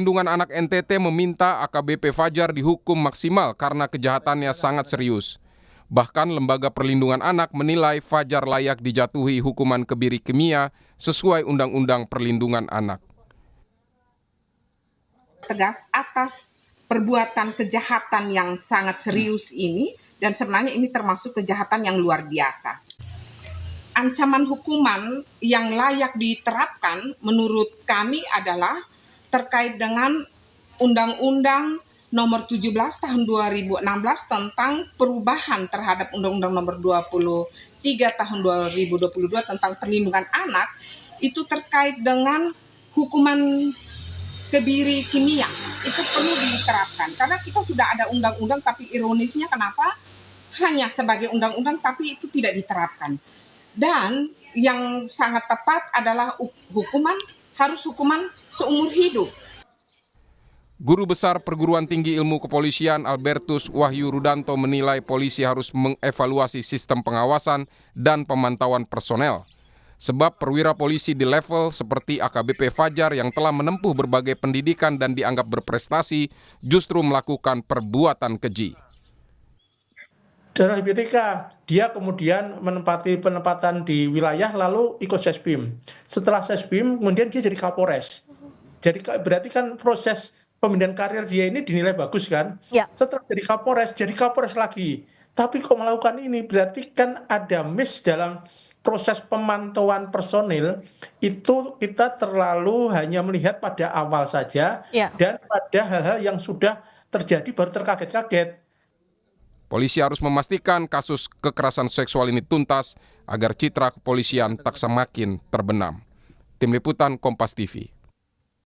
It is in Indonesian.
Perlindungan Anak NTT meminta AKBP Fajar dihukum maksimal karena kejahatannya sangat serius. Bahkan Lembaga Perlindungan Anak menilai Fajar layak dijatuhi hukuman kebiri kimia sesuai Undang-Undang Perlindungan Anak. Tegas atas perbuatan kejahatan yang sangat serius ini, dan sebenarnya ini termasuk kejahatan yang luar biasa. Ancaman hukuman yang layak diterapkan menurut kami adalah terkait dengan Undang-Undang Nomor 17 Tahun 2016 tentang perubahan terhadap Undang-Undang Nomor 23 Tahun 2022 tentang perlindungan anak, itu terkait dengan hukuman kebiri kimia. Itu perlu diterapkan karena kita sudah ada undang-undang, tapi ironisnya kenapa hanya sebagai undang-undang tapi itu tidak diterapkan. Dan yang sangat tepat adalah harus hukuman seumur hidup. Guru Besar Perguruan Tinggi Ilmu Kepolisian Albertus Wahyu Rudanto menilai polisi harus mengevaluasi sistem pengawasan dan pemantauan personel. Sebab perwira polisi di level seperti AKBP Fajar yang telah menempuh berbagai pendidikan dan dianggap berprestasi justru melakukan perbuatan keji. Dalam ketika dia kemudian menempati penempatan di wilayah lalu ikut Sesbim. Setelah Sesbim kemudian dia jadi Kapolres. Jadi berarti kan proses pemindahan karir dia ini dinilai bagus kan? Ya. Setelah jadi Kapolres lagi. Tapi kok melakukan ini berarti kan ada miss dalam proses pemantauan personil. Itu kita terlalu hanya melihat pada awal saja dan pada hal-hal yang sudah terjadi baru terkaget-kaget. Polisi harus memastikan kasus kekerasan seksual ini tuntas agar citra kepolisian tak semakin terbenam. Tim Liputan Kompas TV.